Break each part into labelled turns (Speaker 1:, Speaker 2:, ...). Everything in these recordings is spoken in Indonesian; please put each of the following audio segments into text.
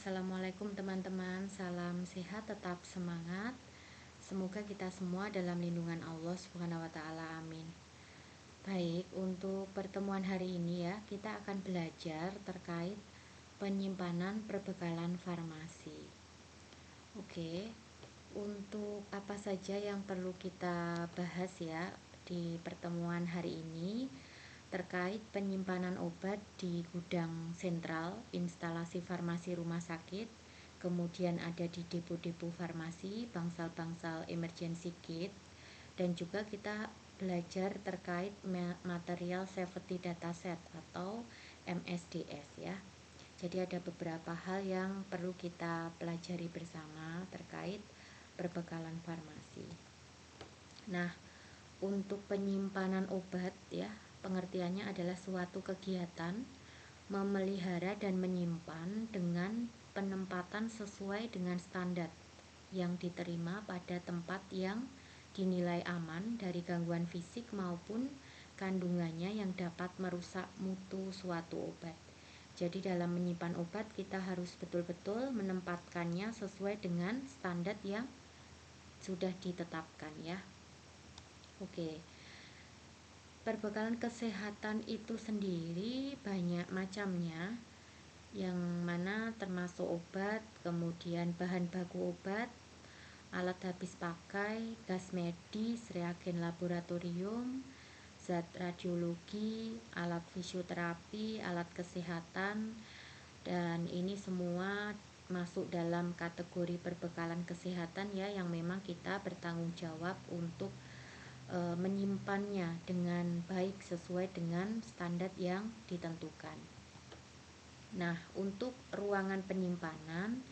Speaker 1: Assalamualaikum teman-teman, salam sehat, tetap semangat. Semoga kita semua dalam lindungan Allah Subhanahu wa taala. Amin. Baik, untuk pertemuan hari ini ya, kita akan belajar terkait penyimpanan perbekalan farmasi. Oke. Untuk apa saja yang perlu kita bahas ya di pertemuan hari ini terkait penyimpanan obat di gudang sentral, instalasi farmasi rumah sakit, kemudian ada di depo-depo farmasi, bangsal-bangsal emergency kit, dan juga kita belajar terkait material safety dataset atau MSDS ya. Jadi ada beberapa hal yang perlu kita pelajari bersama terkait perbekalan farmasi. Nah, untuk penyimpanan obat ya, pengertiannya adalah suatu kegiatan memelihara dan menyimpan dengan penempatan sesuai dengan standar yang diterima pada tempat yang dinilai aman dari gangguan fisik maupun kandungannya yang dapat merusak mutu suatu obat. Jadi dalam menyimpan obat kita harus betul-betul menempatkannya sesuai dengan standar yang sudah ditetapkan ya. Oke. Perbekalan kesehatan itu sendiri banyak macamnya, yang mana termasuk obat, kemudian bahan baku obat, alat habis pakai, gas medis, reagen laboratorium, zat radiologi, alat fisioterapi, alat kesehatan, dan ini semua masuk dalam kategori perbekalan kesehatan ya, yang memang kita bertanggung jawab untuk menyimpannya dengan baik sesuai dengan standar yang ditentukan. Nah, untuk ruangan penyimpanan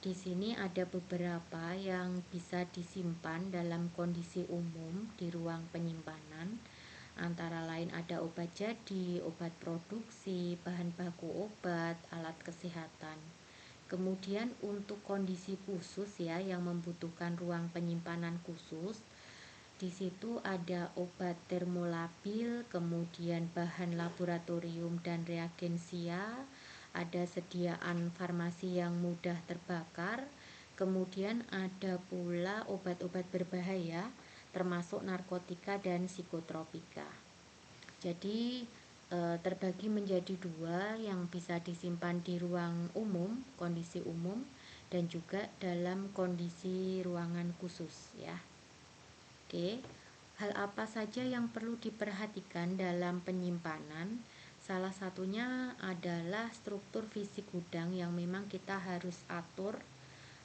Speaker 1: di sini ada beberapa yang bisa disimpan dalam kondisi umum di ruang penyimpanan. Antara lain ada obat jadi, obat produksi, bahan baku obat, alat kesehatan. Kemudian untuk kondisi khusus ya yang membutuhkan ruang penyimpanan khusus, di situ ada obat termolabil, kemudian bahan laboratorium dan reagensia, ada sediaan farmasi yang mudah terbakar, kemudian ada pula obat-obat berbahaya termasuk narkotika dan psikotropika. Jadi terbagi menjadi dua, yang bisa disimpan di ruang umum, kondisi umum, dan juga dalam kondisi ruangan khusus ya. Oke, hal apa saja yang perlu diperhatikan dalam penyimpanan? Salah satunya adalah struktur fisik gudang yang memang kita harus atur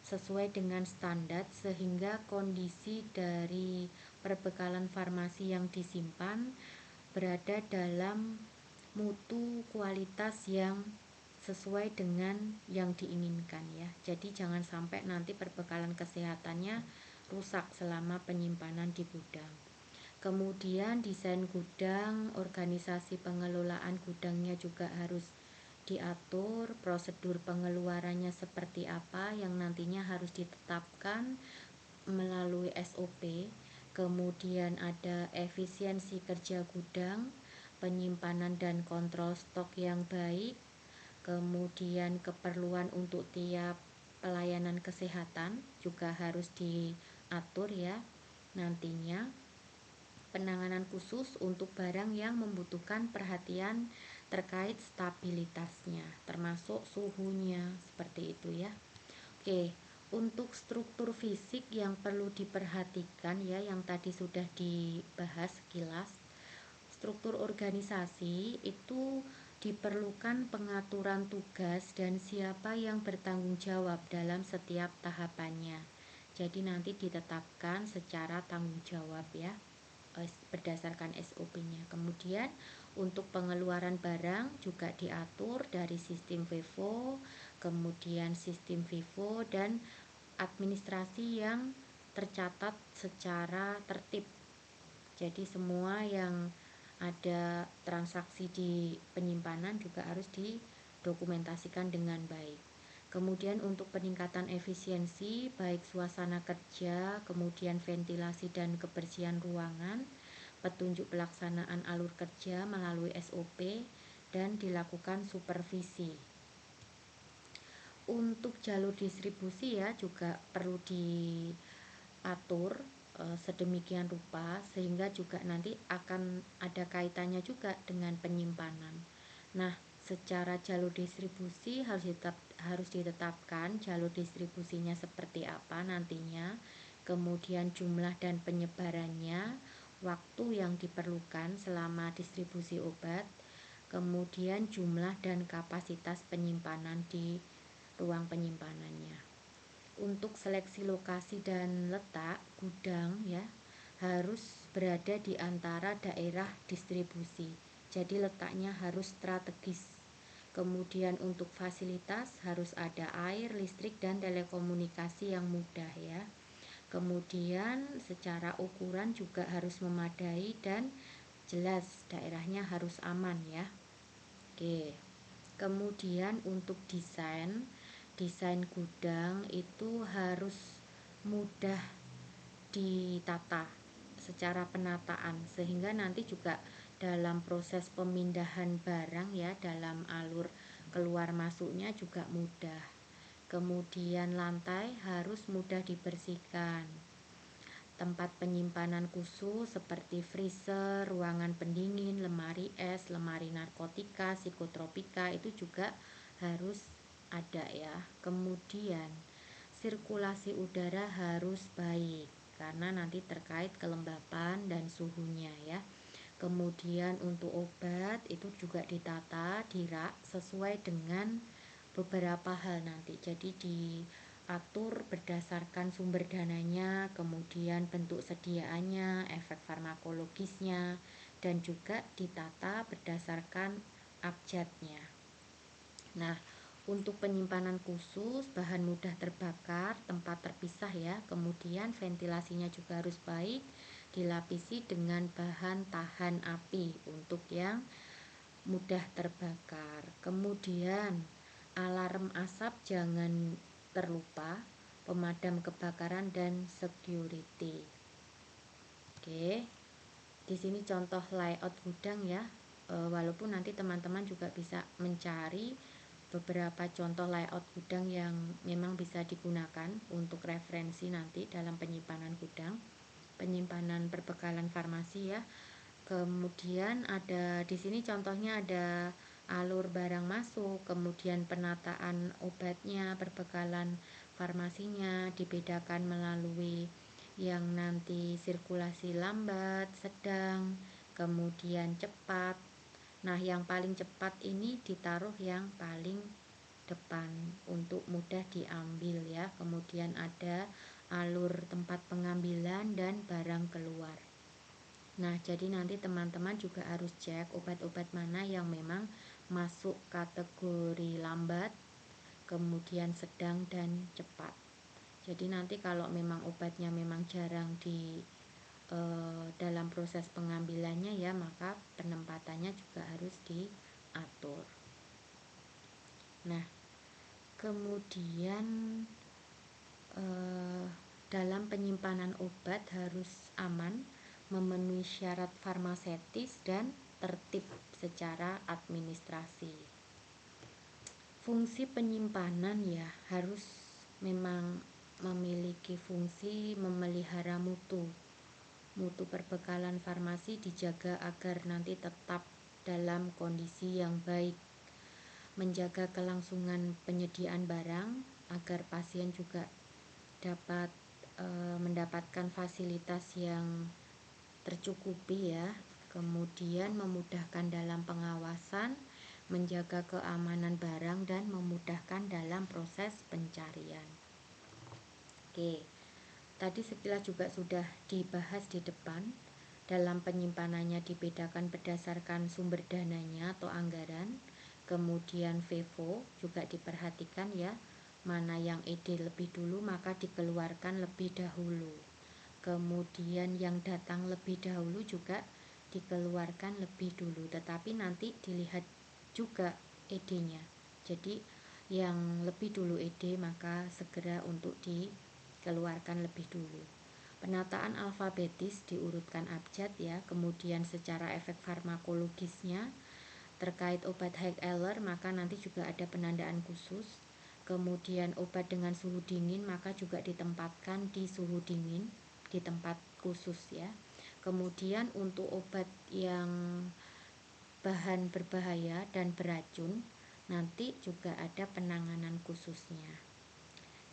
Speaker 1: sesuai dengan standar sehingga kondisi dari perbekalan farmasi yang disimpan berada dalam mutu kualitas yang sesuai dengan yang diinginkan ya. Jadi jangan sampai nanti perbekalan kesehatannya rusak selama penyimpanan di gudang. Kemudian desain gudang, organisasi pengelolaan gudangnya juga harus diatur, prosedur pengeluarannya seperti apa yang nantinya harus ditetapkan melalui SOP. Kemudian ada efisiensi kerja gudang, penyimpanan dan kontrol stok yang baik, kemudian keperluan untuk tiap pelayanan kesehatan juga harus diatur ya nantinya. Penanganan khusus untuk barang yang membutuhkan perhatian terkait stabilitasnya, termasuk suhunya, seperti itu ya. Oke, untuk struktur fisik yang perlu diperhatikan ya, yang tadi sudah dibahas sekilas. Struktur organisasi itu diperlukan pengaturan tugas dan siapa yang bertanggung jawab dalam setiap tahapannya. Jadi nanti ditetapkan secara tanggung jawab ya, berdasarkan SOP-nya. Kemudian untuk pengeluaran barang juga diatur dari sistem FIFO, kemudian sistem FIFO dan administrasi yang tercatat secara tertib. Jadi semua yang ada transaksi di penyimpanan juga harus didokumentasikan dengan baik. Kemudian untuk peningkatan efisiensi baik suasana kerja, kemudian ventilasi dan kebersihan ruangan, petunjuk pelaksanaan alur kerja melalui SOP dan dilakukan supervisi. Untuk jalur distribusi ya juga perlu diatur sedemikian rupa sehingga juga nanti akan ada kaitannya juga dengan penyimpanan. Nah, secara jalur distribusi harus ditetapkan jalur distribusinya seperti apa nantinya, kemudian jumlah dan penyebarannya, waktu yang diperlukan selama distribusi obat, kemudian jumlah dan kapasitas penyimpanan di ruang penyimpanannya. Untuk seleksi lokasi dan letak gudang ya harus berada di antara daerah distribusi. Jadi letaknya harus strategis. Kemudian untuk fasilitas harus ada air, listrik, dan telekomunikasi yang mudah ya. Kemudian secara ukuran juga harus memadai dan jelas daerahnya harus aman ya. Oke. Kemudian untuk desain gudang itu harus mudah ditata secara penataan sehingga nanti juga dalam proses pemindahan barang ya dalam alur keluar masuknya juga mudah. Kemudian lantai harus mudah dibersihkan. Tempat penyimpanan khusus seperti freezer, ruangan pendingin, lemari es, lemari narkotika, psikotropika itu juga harus ada ya. Kemudian sirkulasi udara harus baik karena nanti terkait kelembapan dan suhunya ya. Kemudian untuk obat itu juga ditata, dirak sesuai dengan beberapa hal nanti. Jadi diatur berdasarkan sumber dananya, kemudian bentuk sediaannya, efek farmakologisnya, dan juga ditata berdasarkan abjadnya. Nah, untuk penyimpanan khusus, bahan mudah terbakar, tempat terpisah ya, kemudian ventilasinya juga harus baik, dilapisi dengan bahan tahan api untuk yang mudah terbakar. Kemudian alarm asap jangan terlupa, pemadam kebakaran dan security. Oke. Di sini contoh layout gudang ya. Walaupun nanti teman-teman juga bisa mencari beberapa contoh layout gudang yang memang bisa digunakan untuk referensi nanti dalam penyimpanan gudang, penyimpanan perbekalan farmasi ya. Kemudian ada di sini contohnya ada alur barang masuk, kemudian penataan obatnya, perbekalan farmasinya dibedakan melalui yang nanti sirkulasi lambat, sedang, kemudian cepat. Nah, yang paling cepat ini ditaruh yang paling depan untuk mudah diambil ya. Kemudian ada alur tempat pengambilan dan barang keluar. Nah, jadi nanti teman-teman juga harus cek obat-obat mana yang memang masuk kategori lambat, kemudian sedang dan cepat. Jadi nanti kalau memang obatnya memang jarang di dalam proses pengambilannya ya, maka penempatannya juga harus diatur. Nah, kemudian dalam penyimpanan obat harus aman, memenuhi syarat farmaseutis dan tertib secara administrasi. Fungsi penyimpanan ya harus memang memiliki fungsi memelihara mutu perbekalan farmasi dijaga agar nanti tetap dalam kondisi yang baik, menjaga kelangsungan penyediaan barang agar pasien juga dapat mendapatkan fasilitas yang tercukupi ya, kemudian memudahkan dalam pengawasan, menjaga keamanan barang dan memudahkan dalam proses pencarian. Oke, tadi sekilas juga sudah dibahas di depan. Dalam penyimpanannya dibedakan berdasarkan sumber dananya atau anggaran. Kemudian FIFO juga diperhatikan ya, mana yang ED lebih dulu maka dikeluarkan lebih dahulu. Kemudian yang datang lebih dahulu juga dikeluarkan lebih dulu, tetapi nanti dilihat juga ED-nya. Jadi yang lebih dulu ED maka segera untuk dikeluarkan lebih dulu. Penataan alfabetis diurutkan abjad ya, kemudian secara efek farmakologisnya terkait obat Haig-Eller maka nanti juga ada penandaan khusus. Kemudian obat dengan suhu dingin maka juga ditempatkan di suhu dingin, di tempat khusus ya. Kemudian untuk obat yang bahan berbahaya dan beracun nanti juga ada penanganan khususnya.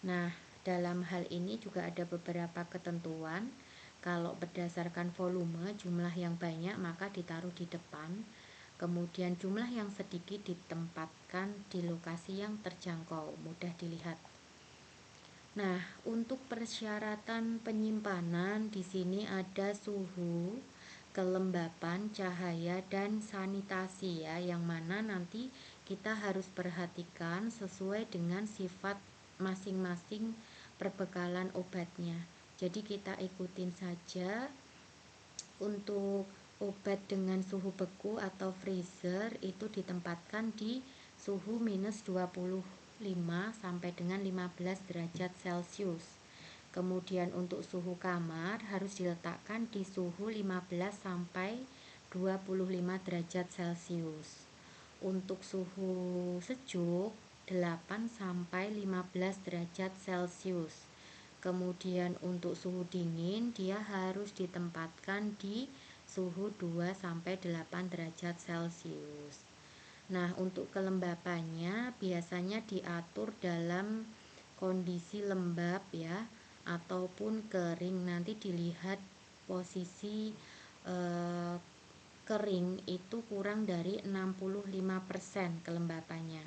Speaker 1: Nah, dalam hal ini juga ada beberapa ketentuan. Kalau berdasarkan volume, jumlah yang banyak maka ditaruh di depan. Kemudian jumlah yang sedikit ditempatkan di lokasi yang terjangkau, mudah dilihat. Nah, untuk persyaratan penyimpanan di sini ada suhu, kelembapan, cahaya, dan sanitasi ya, yang mana nanti kita harus perhatikan sesuai dengan sifat masing-masing perbekalan obatnya. Jadi kita ikutin saja. Untuk obat dengan suhu beku atau freezer itu ditempatkan di suhu minus 25 sampai dengan 15 derajat Celcius. Kemudian untuk suhu kamar harus diletakkan di suhu 15 sampai 25 derajat Celcius. Untuk suhu sejuk 8 sampai 15 derajat Celcius. Kemudian untuk suhu dingin dia harus ditempatkan di suhu 2 sampai 8 derajat Celcius. Nah, untuk kelembapannya biasanya diatur dalam kondisi lembab ya ataupun kering. Nanti dilihat posisi kering itu kurang dari 65% kelembapannya.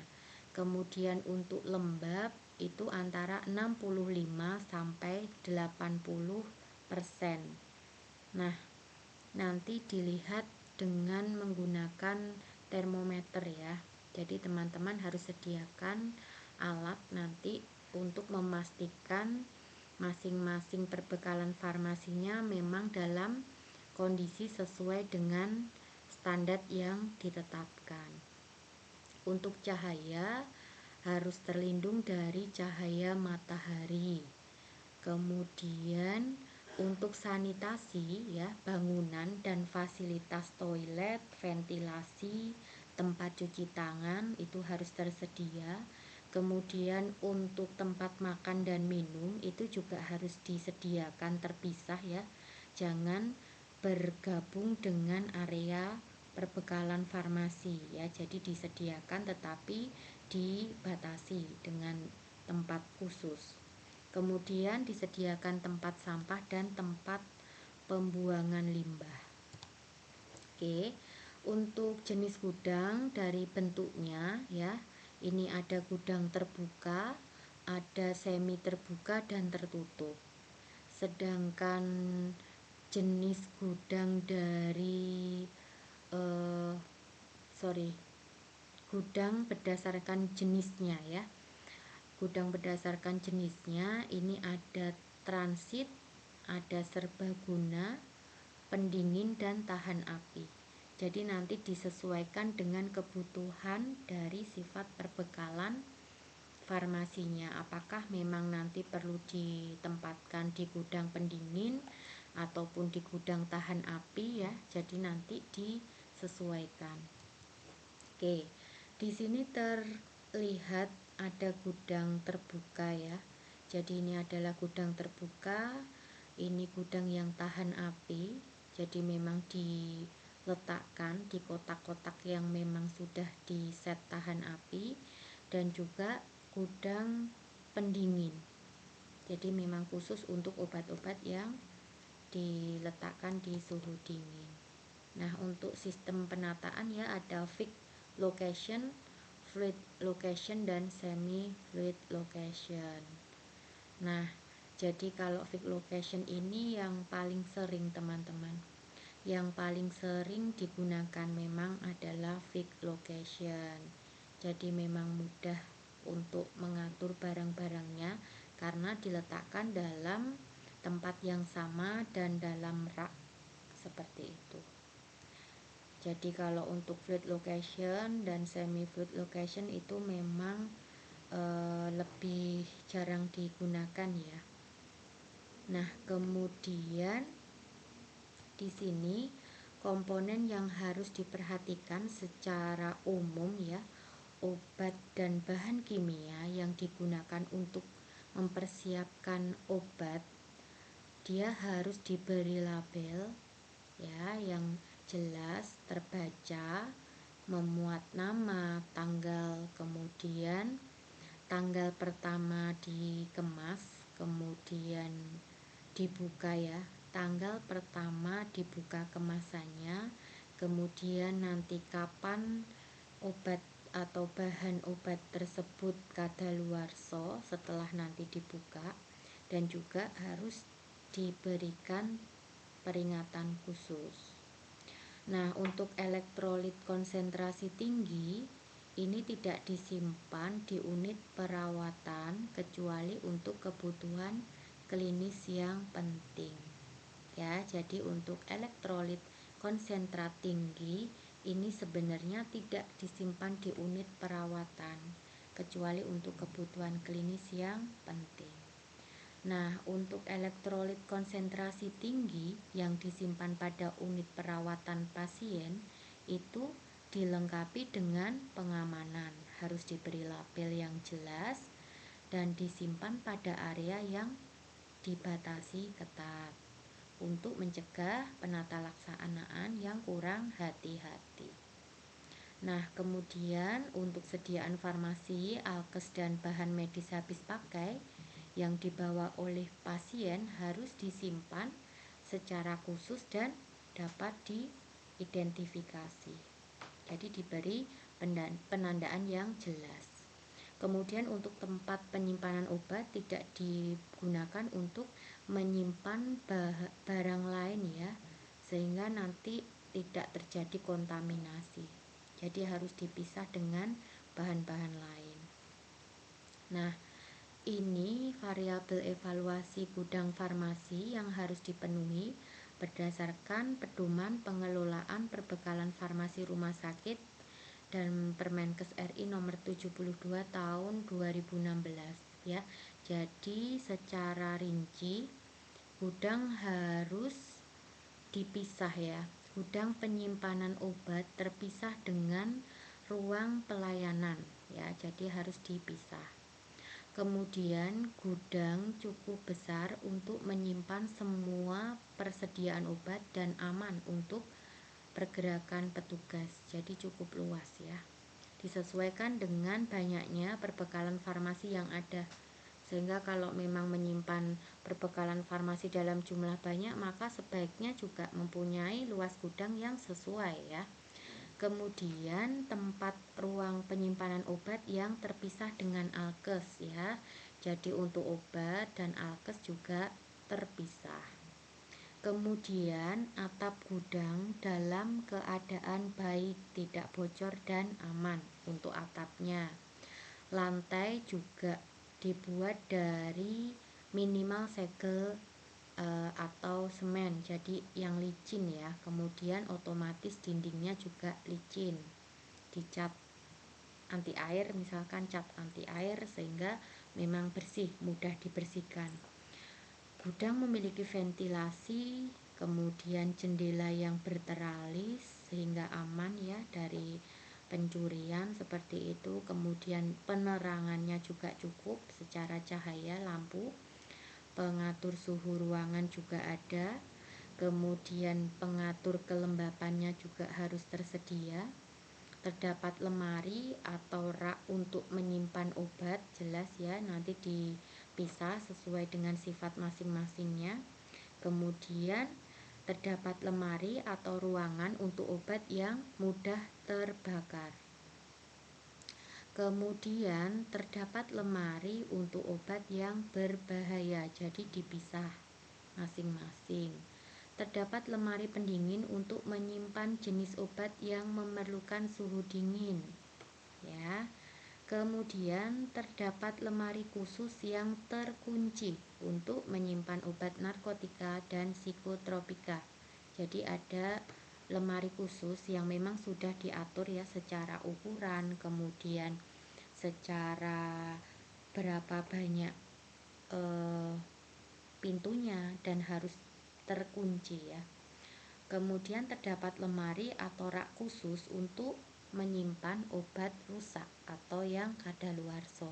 Speaker 1: Kemudian untuk lembab itu antara 65 sampai 80%. Nah, nanti dilihat dengan menggunakan termometer ya. Jadi teman-teman harus sediakan alat nanti untuk memastikan masing-masing perbekalan farmasinya memang dalam kondisi sesuai dengan standar yang ditetapkan. Untuk cahaya harus terlindung dari cahaya matahari. Kemudian untuk sanitasi ya, bangunan dan fasilitas toilet, ventilasi, tempat cuci tangan itu harus tersedia. Kemudian untuk tempat makan dan minum itu juga harus disediakan terpisah ya. Jangan bergabung dengan area perbekalan farmasi ya. Jadi disediakan tetapi dibatasi dengan tempat khusus. Kemudian disediakan tempat sampah dan tempat pembuangan limbah. Oke, untuk jenis gudang dari bentuknya ya, ini ada gudang terbuka, ada semi terbuka dan tertutup. Sedangkan jenis gudang dari gudang berdasarkan jenisnya ya. Gudang berdasarkan jenisnya ini ada transit, ada serbaguna, pendingin dan tahan api. Jadi nanti disesuaikan dengan kebutuhan dari sifat perbekalan farmasinya. Apakah memang nanti perlu ditempatkan di gudang pendingin ataupun di gudang tahan api ya. Jadi nanti disesuaikan. Oke, di sini terlihat ada gudang terbuka ya. Jadi ini adalah gudang terbuka. Ini gudang yang tahan api. Jadi memang diletakkan di kotak-kotak yang memang sudah di set tahan api, dan juga gudang pendingin. Jadi memang khusus untuk obat-obat yang diletakkan di suhu dingin. Nah, untuk sistem penataan ya ada fixed location, fluid location, dan semi fluid location. Nah, jadi kalau fixed location ini yang paling sering teman-teman, yang paling sering digunakan memang adalah fixed location. Jadi memang mudah untuk mengatur barang-barangnya karena diletakkan dalam tempat yang sama dan dalam rak seperti itu. Jadi kalau untuk fluid location dan semi fluid location itu memang lebih jarang digunakan ya. Nah, kemudian di sini komponen yang harus diperhatikan secara umum ya obat dan bahan kimia yang digunakan untuk mempersiapkan obat, dia harus diberi label ya yang jelas, terbaca, memuat nama, tanggal, kemudian tanggal pertama dikemas, kemudian dibuka ya, tanggal pertama dibuka kemasannya, kemudian nanti kapan obat atau bahan obat tersebut kadaluarsa setelah nanti dibuka, dan juga harus diberikan peringatan khusus. Nah, untuk elektrolit konsentrasi tinggi ini tidak disimpan di unit perawatan kecuali untuk kebutuhan klinis yang penting. Ya, jadi untuk elektrolit konsentrat tinggi ini sebenarnya tidak disimpan di unit perawatan kecuali untuk kebutuhan klinis yang penting. Nah, untuk elektrolit konsentrasi tinggi yang disimpan pada unit perawatan pasien itu dilengkapi dengan pengamanan, harus diberi label yang jelas dan disimpan pada area yang dibatasi ketat untuk mencegah penata laksanaan yang kurang hati-hati. Nah, kemudian untuk sediaan farmasi, alkes dan bahan medis habis pakai yang dibawa oleh pasien harus disimpan secara khusus dan dapat diidentifikasi. Jadi diberi penandaan yang jelas. Kemudian untuk tempat penyimpanan obat tidak digunakan untuk menyimpan barang lain ya, sehingga nanti tidak terjadi kontaminasi. Jadi harus dipisah dengan bahan-bahan lain. Nah, ini variabel evaluasi gudang farmasi yang harus dipenuhi berdasarkan pedoman pengelolaan perbekalan farmasi rumah sakit dan Permenkes RI nomor 72 tahun 2016 ya. Jadi secara rinci gudang harus dipisah ya. Gudang penyimpanan obat terpisah dengan ruang pelayanan ya. Jadi harus dipisah. Kemudian gudang cukup besar untuk menyimpan semua persediaan obat dan aman untuk pergerakan petugas. Jadi cukup luas ya. Disesuaikan dengan banyaknya perbekalan farmasi yang ada. Sehingga kalau memang menyimpan perbekalan farmasi dalam jumlah banyak, maka sebaiknya juga mempunyai luas gudang yang sesuai ya. Kemudian tempat ruang penyimpanan obat yang terpisah dengan alkes ya. Jadi untuk obat dan alkes juga terpisah. Kemudian atap gudang dalam keadaan baik, tidak bocor dan aman untuk atapnya. Lantai juga dibuat dari minimal segel atau semen, jadi yang licin ya. Kemudian otomatis dindingnya juga licin, dicat anti air, misalkan cat anti air sehingga memang bersih, mudah dibersihkan. Gudang memiliki ventilasi, kemudian jendela yang berteralis sehingga aman ya dari pencurian seperti itu. Kemudian penerangannya juga cukup secara cahaya lampu. Pengatur suhu ruangan juga ada. Kemudian pengatur kelembapannya juga harus tersedia. Terdapat lemari atau rak untuk menyimpan obat, jelas ya, nanti dipisah sesuai dengan sifat masing-masingnya. Kemudian terdapat lemari atau ruangan untuk obat yang mudah terbakar. Kemudian terdapat lemari untuk obat yang berbahaya, jadi dipisah masing-masing. Terdapat lemari pendingin untuk menyimpan jenis obat yang memerlukan suhu dingin ya. Kemudian terdapat lemari khusus yang terkunci untuk menyimpan obat narkotika dan psikotropika. Jadi ada lemari khusus yang memang sudah diatur ya secara ukuran, kemudian secara berapa banyak pintunya dan harus terkunci ya. Kemudian terdapat lemari atau rak khusus untuk menyimpan obat rusak atau yang kadaluarsa.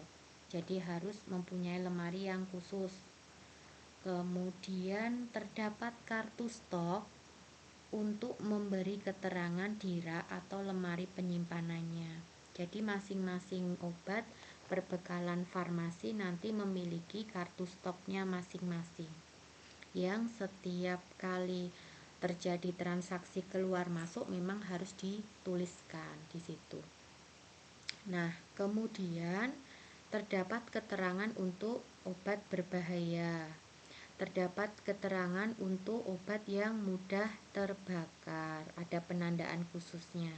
Speaker 1: Jadi harus mempunyai lemari yang khusus. Kemudian terdapat kartu stok untuk memberi keterangan di rak atau lemari penyimpanannya. Jadi masing-masing obat perbekalan farmasi nanti memiliki kartu stoknya masing-masing, yang setiap kali terjadi transaksi keluar masuk memang harus dituliskan di situ. Nah, kemudian terdapat keterangan untuk obat berbahaya. Terdapat keterangan untuk obat yang mudah terbakar, ada penandaan khususnya.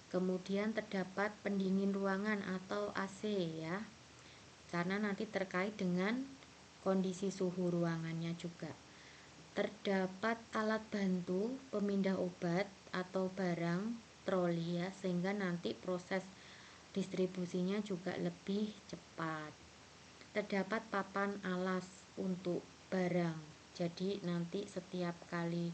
Speaker 1: Kemudian terdapat pendingin ruangan atau AC ya, karena nanti terkait dengan kondisi suhu ruangannya juga. Terdapat alat bantu pemindah obat atau barang troli ya, sehingga nanti proses distribusinya juga lebih cepat. Terdapat papan alas untuk barang, jadi nanti setiap kali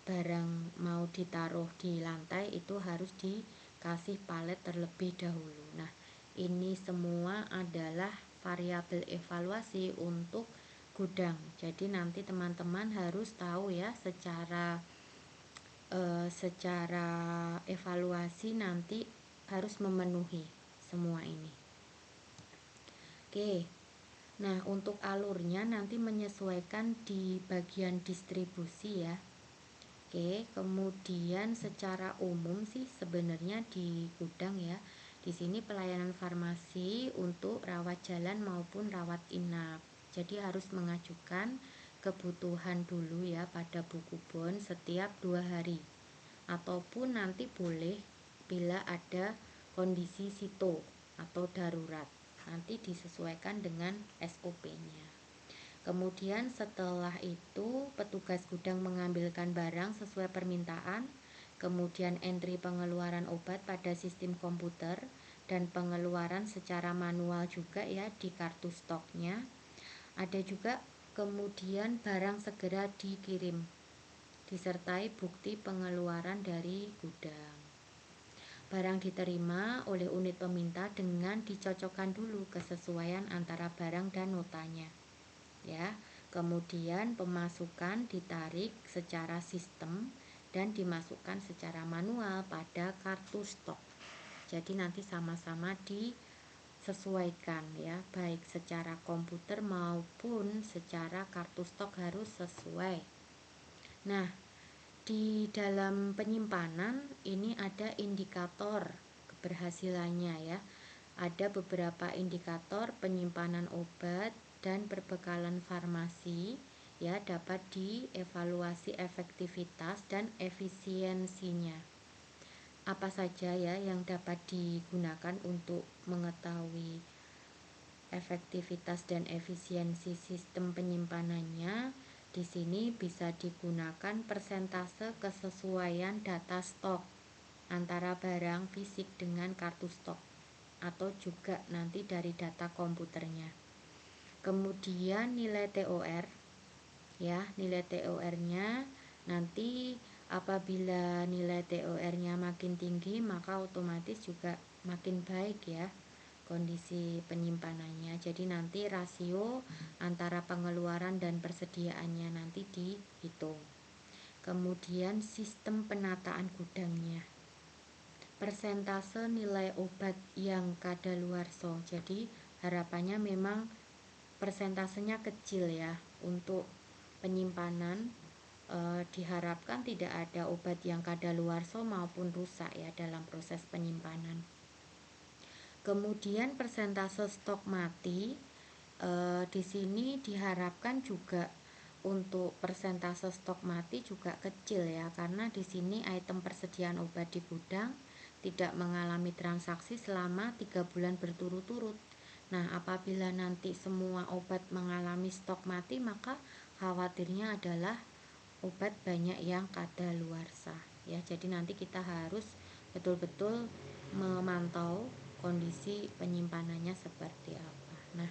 Speaker 1: barang mau ditaruh di lantai itu harus dikasih palet terlebih dahulu. Nah, ini semua adalah variabel evaluasi untuk gudang. Jadi nanti teman-teman harus tahu ya secara evaluasi nanti harus memenuhi semua ini. Oke. Nah, untuk alurnya nanti menyesuaikan di bagian distribusi ya. Oke, kemudian secara umum sih sebenarnya di gudang ya. Di sini pelayanan farmasi untuk rawat jalan maupun rawat inap. Jadi harus mengajukan kebutuhan dulu ya pada buku bon setiap 2 hari. Ataupun nanti boleh bila ada kondisi sito atau darurat. Nanti disesuaikan dengan SOP-nya. Kemudian setelah itu petugas gudang mengambilkan barang sesuai permintaan, kemudian entry pengeluaran obat pada sistem komputer dan pengeluaran secara manual juga ya di kartu stoknya. Ada juga kemudian barang segera dikirim disertai bukti pengeluaran dari gudang. Barang diterima oleh unit peminta dengan dicocokkan dulu kesesuaian antara barang dan notanya. Ya, kemudian pemasukan ditarik secara sistem dan dimasukkan secara manual pada kartu stok. Jadi nanti sama-sama disesuaikan ya, baik secara komputer maupun secara kartu stok harus sesuai. Nah, di dalam penyimpanan ini ada indikator keberhasilannya ya. Ada beberapa indikator penyimpanan obat dan perbekalan farmasi ya, dapat dievaluasi efektivitas dan efisiensinya. Apa saja ya yang dapat digunakan untuk mengetahui efektivitas dan efisiensi sistem penyimpanannya? Di sini bisa digunakan persentase kesesuaian data stok antara barang fisik dengan kartu stok atau juga nanti dari data komputernya. Kemudian nilai TOR ya, nilai TOR-nya nanti apabila nilai TOR-nya makin tinggi maka otomatis juga makin baik ya kondisi penyimpanannya. Jadi nanti rasio antara pengeluaran dan persediaannya nanti dihitung. Kemudian sistem penataan gudangnya, persentase nilai obat yang kadaluarsa. Jadi harapannya memang persentasenya kecil ya untuk penyimpanan. Diharapkan tidak ada obat yang kadaluarsa maupun rusak ya dalam proses penyimpanan. Kemudian persentase stok mati di sini diharapkan juga untuk persentase stok mati juga kecil ya, karena di sini item persediaan obat di gudang tidak mengalami transaksi selama 3 bulan berturut-turut. Nah, apabila nanti semua obat mengalami stok mati, maka khawatirnya adalah obat banyak yang kadaluarsa ya. Jadi nanti kita harus betul-betul memantau kondisi penyimpanannya seperti apa. Nah,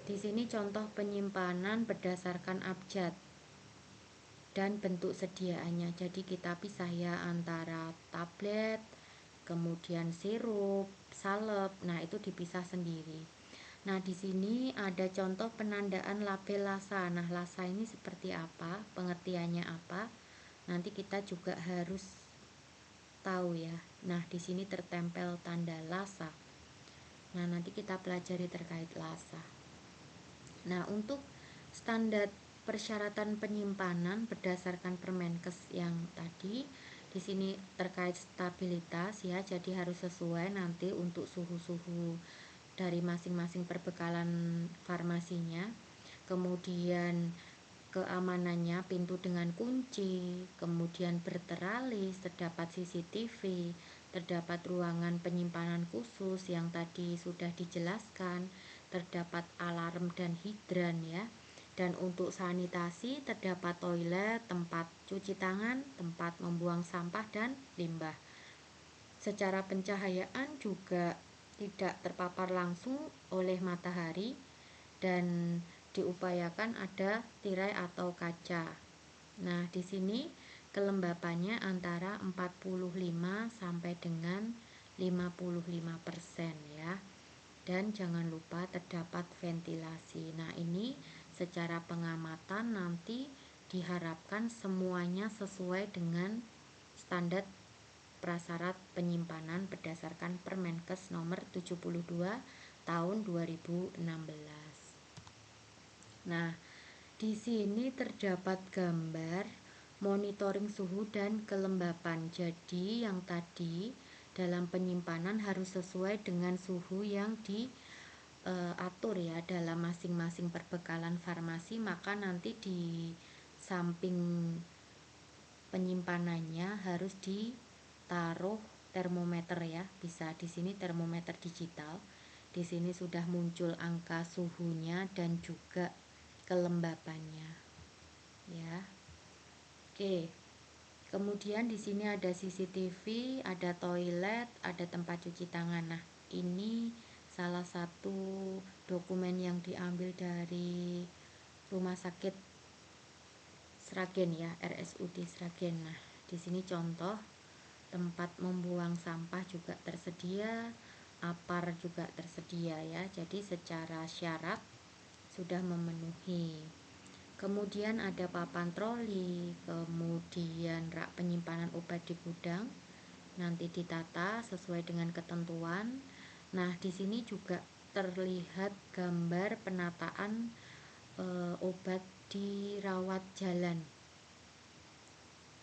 Speaker 1: di sini contoh penyimpanan berdasarkan abjad dan bentuk sediaannya. Jadi kita pisah ya antara tablet, kemudian sirup, salep. Nah, itu dipisah sendiri. Nah, di sini ada contoh penandaan label LASA. Nah, LASA ini seperti apa? Pengertiannya apa? Nanti kita juga harus tahu ya. Nah, di sini tertempel tanda LASA. Nah, nanti kita pelajari terkait LASA. Nah, untuk standar persyaratan penyimpanan berdasarkan Permenkes yang tadi, di sini terkait stabilitas ya, jadi harus sesuai nanti untuk suhu-suhu dari masing-masing perbekalan farmasinya. Kemudian keamanannya, pintu dengan kunci, kemudian berteralis, terdapat CCTV, terdapat ruangan penyimpanan khusus yang tadi sudah dijelaskan, terdapat alarm dan hidran ya. Dan untuk sanitasi terdapat toilet, tempat cuci tangan, tempat membuang sampah dan limbah. Secara pencahayaan juga tidak terpapar langsung oleh matahari dan diupayakan ada tirai atau kaca. Nah, di sini kelembapannya antara 45 sampai dengan 55% ya. Dan jangan lupa terdapat ventilasi. Nah, ini secara pengamatan nanti diharapkan semuanya sesuai dengan standar prasyarat penyimpanan berdasarkan Permenkes nomor 72 tahun 2016. Nah, di sini terdapat gambar monitoring suhu dan kelembapan. Jadi, yang tadi dalam penyimpanan harus sesuai dengan suhu yang diatur ya dalam masing-masing perbekalan farmasi, maka nanti di samping penyimpanannya harus ditaruh termometer ya. Bisa di sini termometer digital. Di sini sudah muncul angka suhunya dan juga kelembapannya ya. Oke, kemudian di sini ada CCTV, ada toilet, ada tempat cuci tangan. Nah, ini salah satu dokumen yang diambil dari rumah sakit Sragen ya, RSUD Sragen. Nah, di sini contoh tempat membuang sampah juga tersedia, apar juga tersedia ya. Jadi secara syarat sudah memenuhi. Kemudian ada papan troli, kemudian rak penyimpanan obat di gudang. Nanti ditata sesuai dengan ketentuan. Nah, di sini juga terlihat gambar penataan obat di rawat jalan.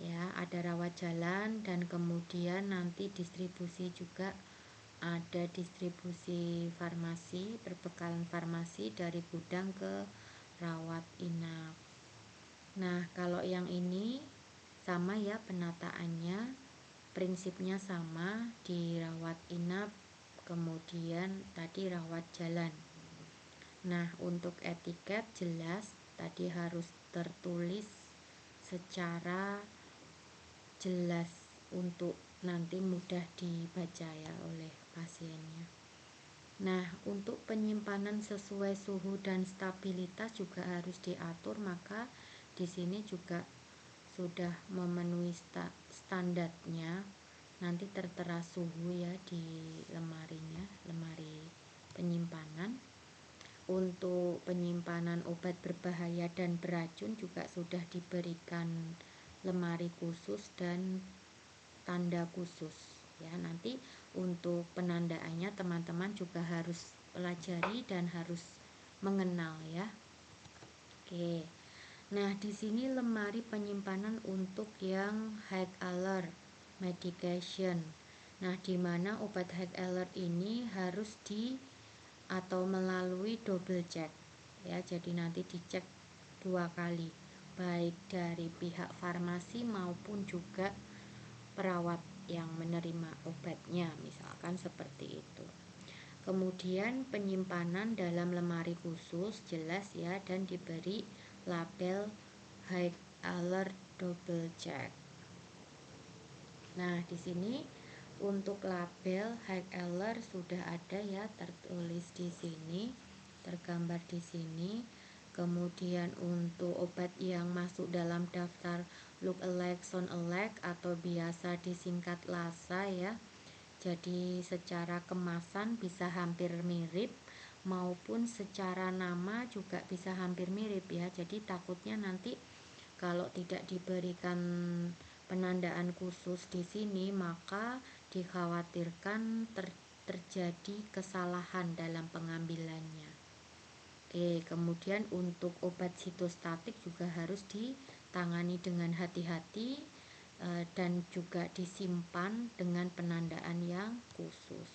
Speaker 1: Ya, ada rawat jalan dan kemudian nanti distribusi juga ada distribusi farmasi, perbekalan farmasi dari gudang ke rawat inap. Nah, kalau yang ini sama ya penataannya, prinsipnya sama di rawat inap, kemudian tadi rawat jalan. Nah, untuk etiket jelas tadi harus tertulis secara jelas untuk nanti mudah dibaca ya oleh pasiennya. Nah, untuk penyimpanan sesuai suhu dan stabilitas juga harus diatur, maka di sini juga sudah memenuhi standarnya. Nanti tertera suhu ya di lemarinya, lemari penyimpanan. Untuk penyimpanan obat berbahaya dan beracun juga sudah diberikan lemari khusus dan tanda khusus ya. Nanti untuk penandaannya teman-teman juga harus pelajari dan harus mengenal ya. Oke. Nah, di sini lemari penyimpanan untuk yang high alert medication. Nah, di mana obat high alert ini harus atau melalui double check ya. Jadi nanti dicek 2 kali baik dari pihak farmasi maupun juga perawat yang menerima obatnya, misalkan seperti itu. Kemudian penyimpanan dalam lemari khusus jelas ya dan diberi label high alert double check. Nah, di sini untuk label high alert sudah ada ya, tertulis di sini, tergambar di sini. Kemudian untuk obat yang masuk dalam daftar look alike, sound alike atau biasa disingkat LASA ya, Jadi secara kemasan bisa hampir mirip, maupun secara nama juga bisa hampir mirip ya. Jadi takutnya nanti kalau tidak diberikan penandaan khusus di sini, maka dikhawatirkan terjadi kesalahan dalam pengambilannya. Oke, kemudian untuk obat sitostatik juga harus ditangani dengan hati-hati, dan juga disimpan dengan penandaan yang khusus.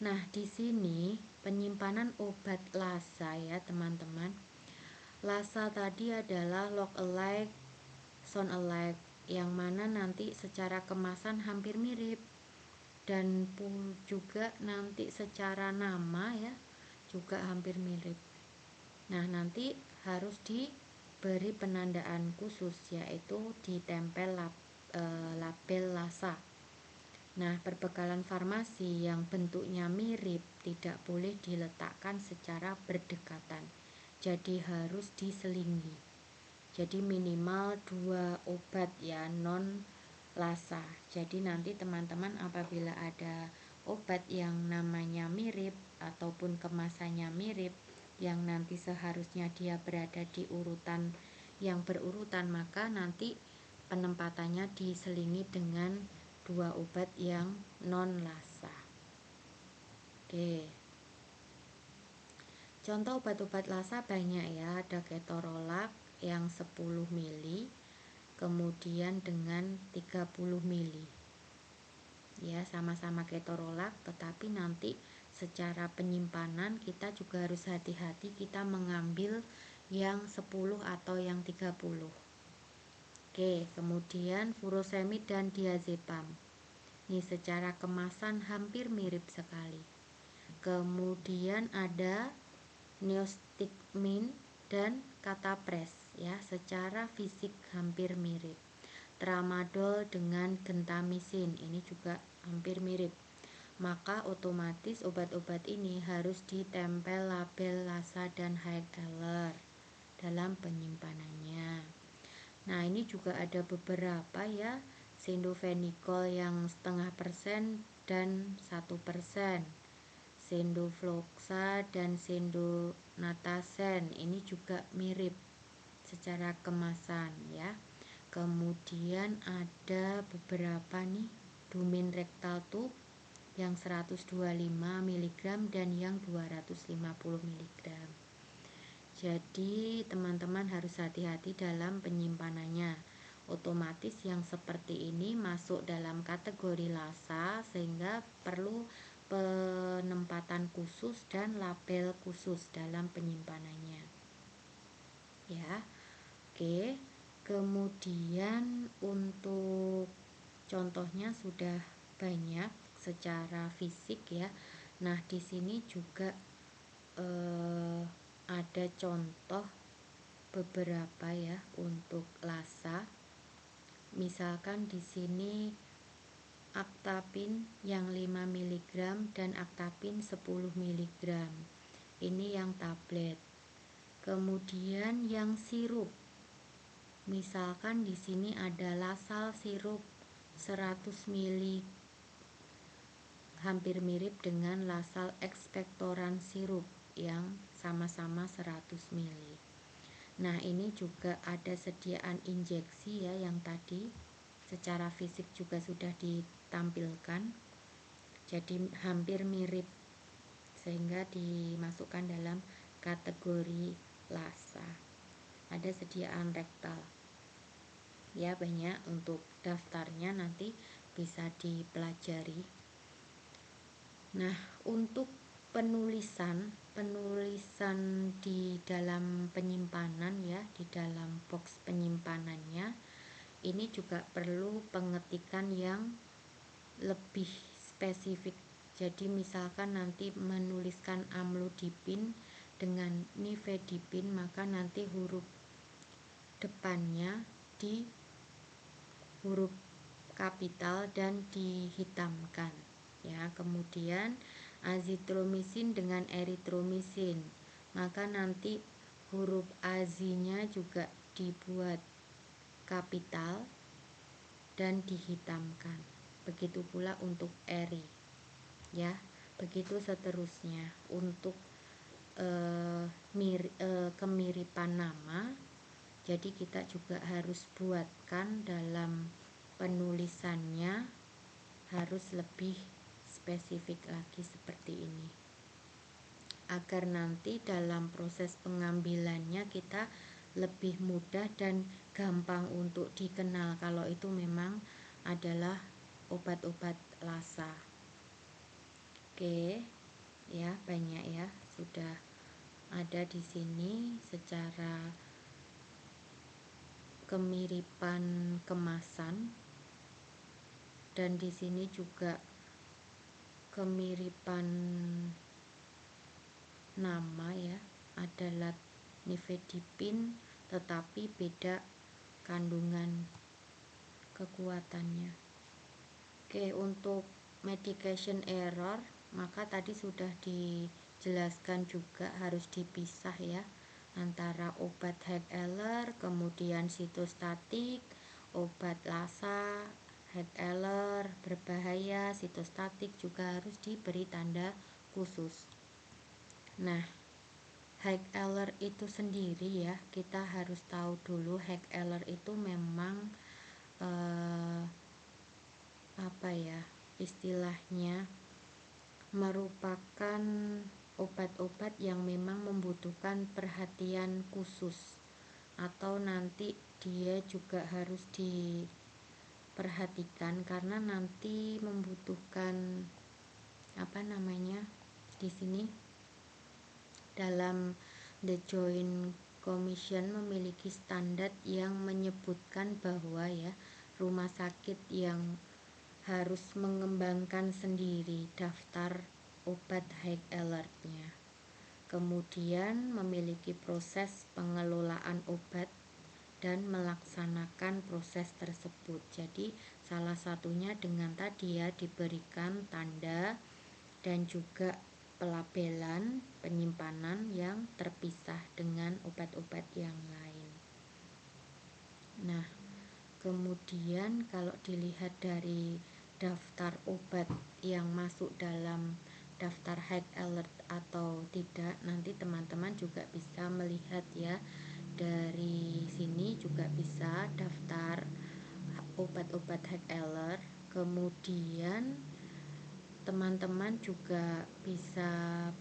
Speaker 1: Nah, di sini penyimpanan obat Lassa ya, teman-teman. Lassa tadi adalah look alike, sound alike, yang mana nanti secara kemasan hampir mirip, dan juga nanti secara nama ya juga hampir mirip. Nah, nanti harus diberi penandaan khusus, yaitu ditempel label Lassa. Nah, perbekalan farmasi yang bentuknya mirip tidak boleh diletakkan secara berdekatan, jadi harus diselingi. Jadi minimal 2 obat ya, non Lassa. Jadi nanti teman-teman apabila ada obat yang namanya mirip ataupun kemasannya mirip, yang nanti seharusnya dia berada di urutan yang berurutan, maka nanti penempatannya diselingi dengan 2 obat yang non Lassa. Oke. Contoh obat-obat Lassa banyak ya, ada ketorolac yang 10 mili, kemudian dengan 30 mili. Ya, sama-sama ketorolac, tetapi nanti secara penyimpanan kita juga harus hati-hati kita mengambil yang 10 atau yang 30. Oke, kemudian furosemid dan diazepam. Ini secara kemasan hampir mirip sekali. Kemudian ada neostigmin dan catapres ya, secara fisik hampir mirip. Tramadol dengan gentamisin ini juga hampir mirip. Maka otomatis obat-obat ini harus ditempel label Lassa dan High Alert dalam penyimpanannya. Nah, ini juga ada beberapa ya, sindofenikol yang 0,5% dan 1%, sendofloxa dan sendonatasen ini juga mirip secara kemasan ya. Kemudian ada beberapa nih, Dumin Rectal Tube yang 125 mg dan yang 250 mg. Jadi teman-teman harus hati-hati dalam penyimpanannya. Otomatis yang seperti ini masuk dalam kategori Lassa, sehingga perlu penempatan khusus dan label khusus dalam penyimpanannya ya. Oke, kemudian untuk contohnya sudah banyak secara fisik ya. Nah, di sini juga ada contoh beberapa ya untuk Lassa. Misalkan di sini Actapin yang 5 mg dan Actapin 10 mg. Ini yang tablet. Kemudian yang sirup. Misalkan di sini ada Lasal sirup 100 ml, hampir mirip dengan Lasal ekspektoran sirup yang sama-sama 100 ml. Nah, ini juga ada sediaan injeksi ya, yang tadi secara fisik juga sudah ditampilkan. Jadi hampir mirip, sehingga dimasukkan dalam kategori Lassa. Ada sediaan rektal. Ya, banyak, untuk daftarnya nanti bisa dipelajari. Nah, untuk penulisan di dalam penyimpanan ya, di dalam box penyimpanannya ini juga perlu pengetikan yang lebih spesifik. Jadi misalkan nanti menuliskan amlodipin dengan nifedipin, maka nanti huruf depannya di huruf kapital dan dihitamkan ya. Kemudian azitromisin dengan eritromisin, maka nanti huruf azinya juga dibuat kapital dan dihitamkan. begitu pula untuk eri ya, begitu seterusnya. Untuk kemiripan nama, jadi kita juga harus buatkan dalam penulisannya harus lebih spesifik lagi seperti ini, agar nanti dalam proses pengambilannya kita lebih mudah dan gampang untuk dikenal kalau itu memang adalah obat-obat lasa. Oke, ya banyak ya sudah ada di sini secara kemiripan kemasan, dan di sini juga kemiripan nama ya, adalah nifedipin tetapi beda kandungan kekuatannya. Oke, untuk medication error maka tadi sudah dijelaskan juga harus dipisah ya, antara obat Heck-Eller, kemudian sitostatik, obat lasa, Heck-Eller berbahaya, sitostatik juga harus diberi tanda khusus. Nah, Heck-Eller itu sendiri ya, kita harus tahu dulu Heck-Eller itu memang apa ya istilahnya, merupakan obat-obat yang memang membutuhkan perhatian khusus, atau nanti dia juga harus diperhatikan karena nanti membutuhkan apa namanya di sini dalam The Joint Commission memiliki standar yang menyebutkan bahwa ya rumah sakit yang harus mengembangkan sendiri daftar obat Heck-Eller-nya, kemudian memiliki proses pengelolaan obat dan melaksanakan proses tersebut. Jadi salah satunya dengan tadi ya diberikan tanda dan juga pelabelan penyimpanan yang terpisah dengan obat-obat yang lain. Nah, kemudian kalau dilihat dari daftar obat yang masuk dalam daftar Heck-Eller atau tidak, nanti teman-teman juga bisa melihat ya, dari sini juga bisa daftar obat-obat Heck-Eller. Kemudian teman-teman juga bisa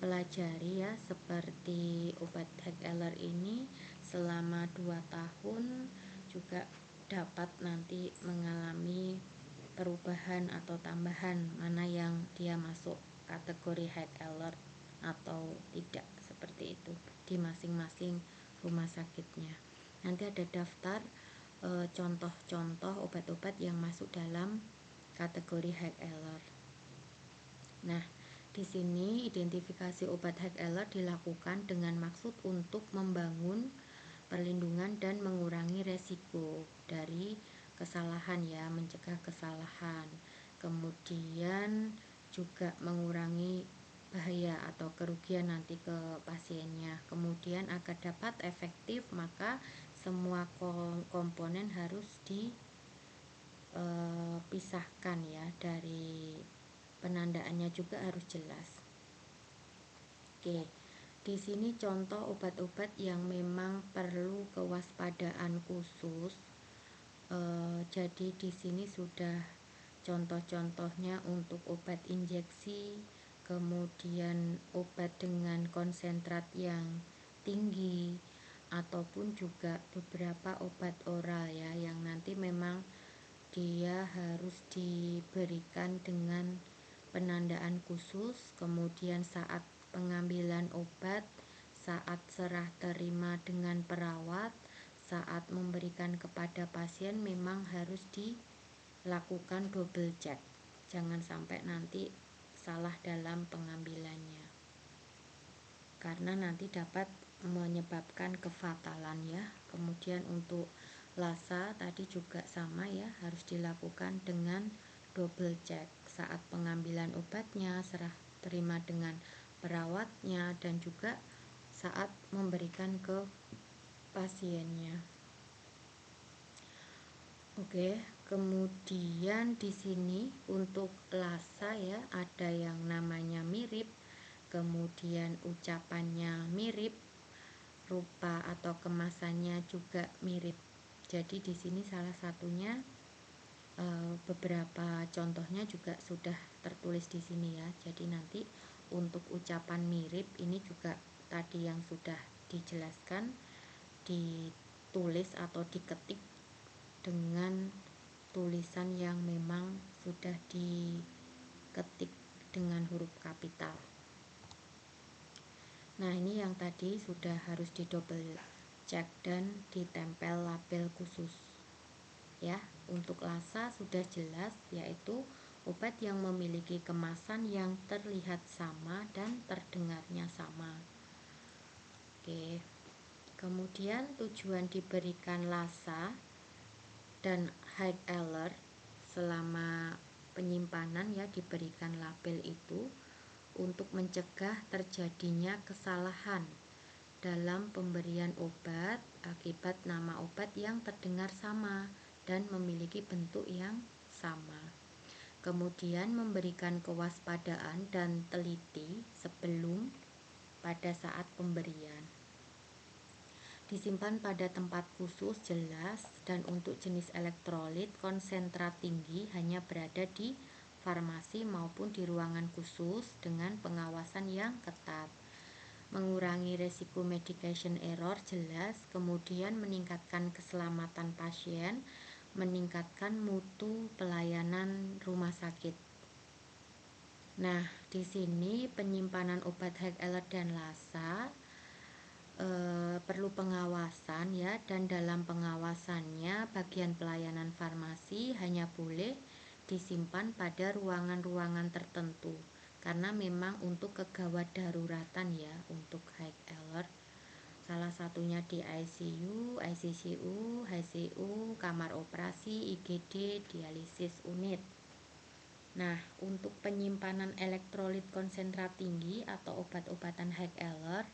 Speaker 1: pelajari ya, seperti obat Heck-Eller ini selama 2 tahun juga dapat nanti mengalami perubahan atau tambahan mana yang dia masuk kategori Heck-Eller atau tidak, seperti itu di masing-masing rumah sakitnya. Nanti ada daftar contoh-contoh obat-obat yang masuk dalam kategori Heck-Eller. Nah, di sini identifikasi obat Heck-Eller dilakukan dengan maksud untuk membangun perlindungan dan mengurangi resiko dari kesalahan ya, mencegah kesalahan. Kemudian juga mengurangi bahaya atau kerugian nanti ke pasiennya. Kemudian agar dapat efektif maka semua komponen harus dipisahkan ya, dari penandaannya juga harus jelas. Oke, di sini contoh obat-obat yang memang perlu kewaspadaan khusus. Jadi di sini sudah contoh-contohnya untuk obat injeksi, kemudian obat dengan konsentrat yang tinggi, ataupun juga beberapa obat oral ya, yang nanti memang dia harus diberikan dengan penandaan khusus. Kemudian saat pengambilan obat, saat serah terima dengan perawat, saat memberikan kepada pasien memang harus dilakukan double check, jangan sampai nanti salah dalam pengambilannya karena nanti dapat menyebabkan kefatalan ya. Kemudian untuk lasa tadi juga sama ya, harus dilakukan dengan double check saat pengambilan obatnya, serah terima dengan perawatnya, dan juga saat memberikan ke pasiennya. Oke, Kemudian di sini untuk lasa ya, ada yang namanya mirip, kemudian ucapannya mirip, rupa atau kemasannya juga mirip. Jadi di sini salah satunya beberapa contohnya juga sudah tertulis di sini ya. Jadi nanti untuk ucapan mirip ini juga tadi yang sudah dijelaskan, ditulis atau diketik dengan tulisan yang memang sudah diketik dengan huruf kapital. Nah, ini yang tadi sudah harus di double check dan ditempel label khusus. Ya, untuk lasa sudah jelas, yaitu obat yang memiliki kemasan yang terlihat sama dan terdengarnya sama. Oke. Kemudian tujuan diberikan lasa dan high alert selama penyimpanan ya, diberikan label itu untuk mencegah terjadinya kesalahan dalam pemberian obat akibat nama obat yang terdengar sama dan memiliki bentuk yang sama. Kemudian memberikan kewaspadaan dan teliti sebelum pada saat pemberian. Disimpan pada tempat khusus jelas, dan untuk jenis elektrolit konsentrat tinggi hanya berada di farmasi maupun di ruangan khusus dengan pengawasan yang ketat. Mengurangi resiko medication error jelas, kemudian meningkatkan keselamatan pasien, meningkatkan mutu pelayanan rumah sakit. Nah, di sini penyimpanan obat high alert dan lasa perlu pengawasan ya, dan dalam pengawasannya bagian pelayanan farmasi hanya boleh disimpan pada ruangan-ruangan tertentu karena memang untuk kegawat daruratan ya, untuk high alert salah satunya di ICU, ICCU, HCU, kamar operasi, IGD, dialisis unit. Nah, untuk penyimpanan elektrolit konsentrat tinggi atau obat-obatan high alert,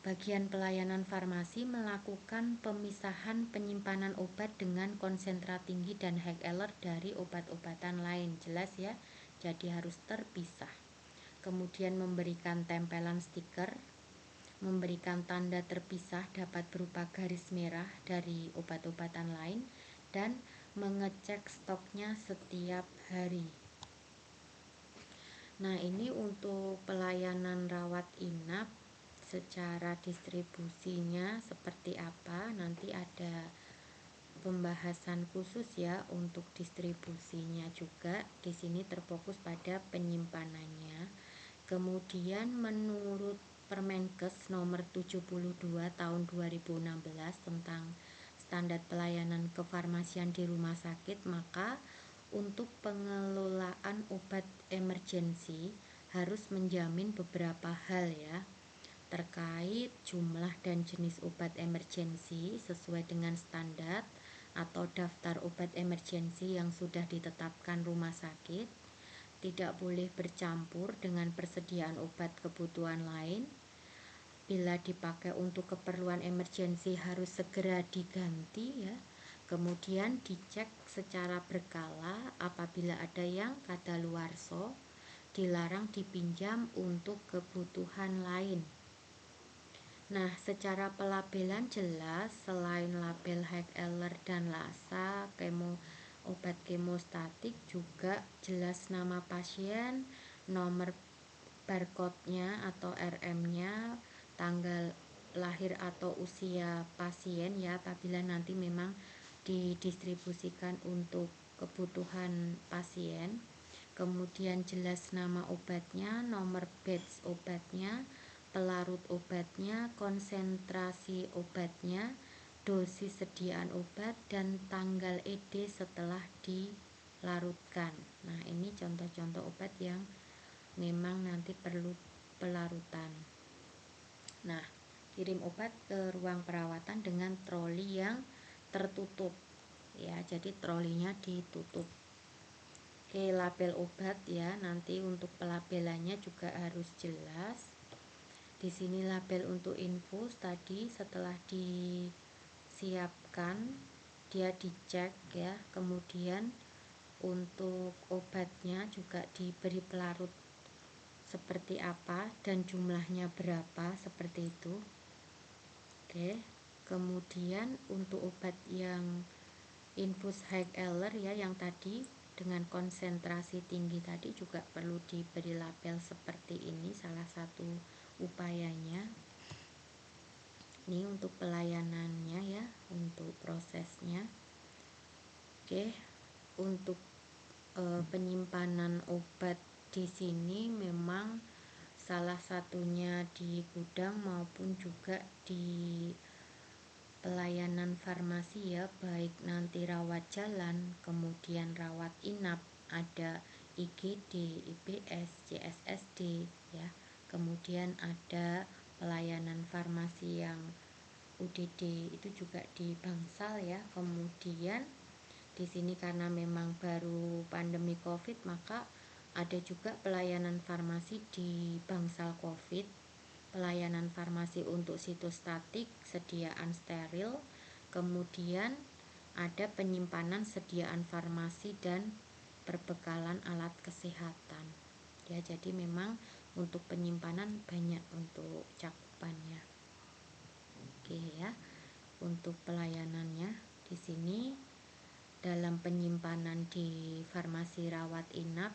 Speaker 1: bagian pelayanan farmasi melakukan pemisahan penyimpanan obat dengan konsentrat tinggi dan high alert dari obat-obatan lain. Jelas ya, jadi harus terpisah. Kemudian memberikan tempelan stiker, memberikan tanda terpisah dapat berupa garis merah dari obat-obatan lain, dan mengecek stoknya setiap hari. Nah, ini untuk pelayanan rawat inap secara distribusinya seperti apa, nanti ada pembahasan khusus ya untuk distribusinya juga. Di sini terfokus pada penyimpanannya. Kemudian menurut Permenkes nomor 72 tahun 2016 tentang standar pelayanan kefarmasian di rumah sakit, maka untuk pengelolaan obat emergensi harus menjamin beberapa hal ya, terkait jumlah dan jenis obat emergensi sesuai dengan standar atau daftar obat emergensi yang sudah ditetapkan rumah sakit, tidak boleh bercampur dengan persediaan obat kebutuhan lain. Bila dipakai untuk keperluan emergensi harus segera diganti ya. Kemudian dicek secara berkala, apabila ada yang kadaluarsa dilarang dipinjam untuk kebutuhan lain. Nah, secara pelabelan jelas, selain label high alert dan lasa, obat kemostatik juga jelas nama pasien, nomor barcode-nya atau RM-nya, tanggal lahir atau usia pasien ya, apabila nanti memang didistribusikan untuk kebutuhan pasien. Kemudian jelas nama obatnya, nomor batch obatnya, pelarut obatnya, konsentrasi obatnya, dosis sediaan obat, dan tanggal ED setelah dilarutkan. Nah, ini contoh-contoh obat yang memang nanti perlu pelarutan. Nah, kirim obat ke ruang perawatan dengan troli yang tertutup ya, jadi trolinya ditutup. Oke, label obat ya, nanti untuk pelabelannya juga harus jelas. Di sini label untuk infus tadi setelah disiapkan dia dicek ya. Kemudian untuk obatnya juga diberi pelarut seperti apa dan jumlahnya berapa, seperti itu. Oke. Kemudian untuk obat yang infus high aller ya, yang tadi dengan konsentrasi tinggi tadi juga perlu diberi label seperti ini, salah satu upayanya. Ini untuk pelayanannya ya, untuk prosesnya. Oke, untuk penyimpanan obat di sini memang salah satunya di gudang maupun juga di pelayanan farmasi ya, baik nanti rawat jalan, kemudian rawat inap, ada IGD, IBS, CSSD ya. Kemudian ada pelayanan farmasi yang UDD itu juga di Bangsal ya. Kemudian di sini karena memang baru pandemi Covid, maka ada juga pelayanan farmasi di Bangsal Covid, pelayanan farmasi untuk sitostatik, sediaan steril, kemudian ada penyimpanan sediaan farmasi dan perbekalan alat kesehatan. Ya, jadi memang untuk penyimpanan banyak untuk cakupannya. Oke ya. Untuk pelayanannya di sini dalam penyimpanan di farmasi rawat inap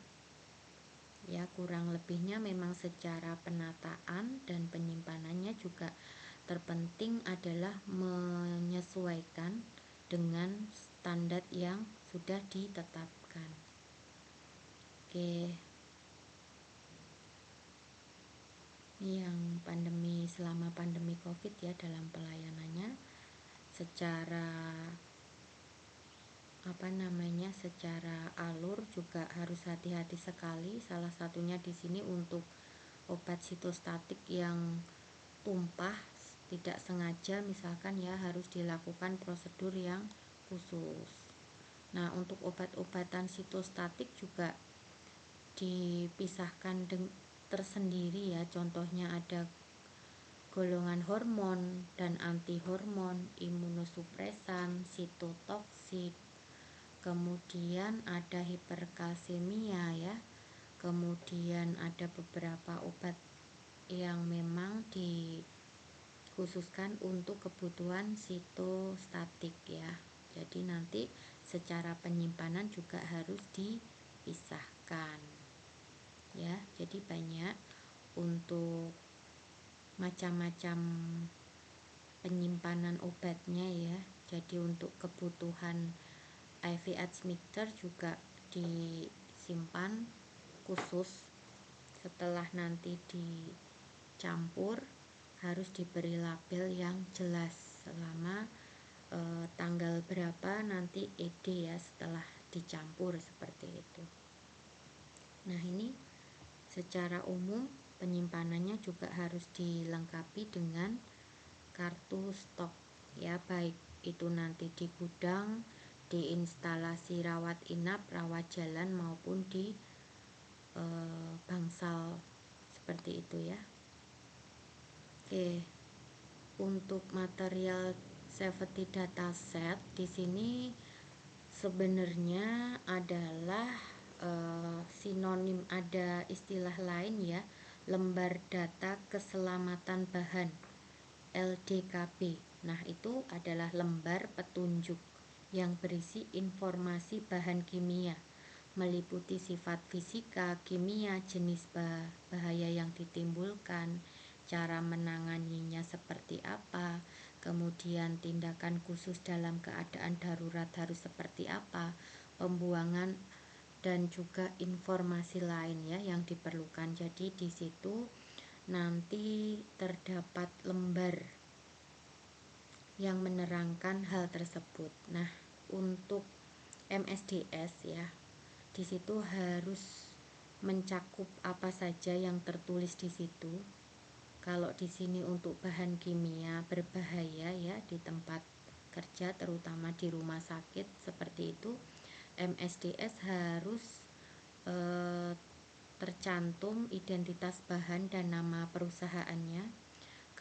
Speaker 1: ya, kurang lebihnya memang secara penataan dan penyimpanannya juga terpenting adalah menyesuaikan dengan standar yang sudah ditetapkan. Oke, ini yang selama pandemi Covid ya, dalam pelayanannya secara secara alur juga harus hati-hati sekali. Salah satunya di sini untuk obat sitostatik yang tumpah tidak sengaja misalkan ya, harus dilakukan prosedur yang khusus. Nah, untuk obat-obatan sitostatik juga dipisahkan tersendiri ya. Contohnya ada golongan hormon dan anti hormon, imunosupresan, sitotoksik, kemudian ada hiperkalsemia ya, kemudian ada beberapa obat yang memang dikhususkan untuk kebutuhan sitostatik ya. Jadi nanti secara penyimpanan juga harus dipisahkan ya. Jadi banyak untuk macam-macam penyimpanan obatnya ya. Jadi untuk kebutuhan IV admixture juga disimpan khusus. Setelah nanti dicampur harus diberi label yang jelas selama tanggal berapa nanti ED ya setelah dicampur, seperti itu. Nah, ini secara umum penyimpanannya juga harus dilengkapi dengan kartu stok ya, baik itu nanti di gudang, di instalasi rawat inap, rawat jalan maupun di bangsal, seperti itu ya. Oke, untuk material safety data set di sini sebenarnya adalah sinonim, ada istilah lain ya, lembar data keselamatan bahan LDKB. Nah, itu adalah lembar petunjuk yang berisi informasi bahan kimia, meliputi sifat fisika, kimia, jenis bahaya yang ditimbulkan, cara menanganinya seperti apa, kemudian tindakan khusus dalam keadaan darurat harus seperti apa, pembuangan, dan juga informasi lain ya yang diperlukan. Jadi di situ nanti terdapat lembar yang menerangkan hal tersebut. Nah, untuk MSDS ya, di situ harus mencakup apa saja yang tertulis di situ. Kalau di sini untuk bahan kimia berbahaya ya di tempat kerja, terutama di rumah sakit seperti itu, MSDS harus tercantum identitas bahan dan nama perusahaannya,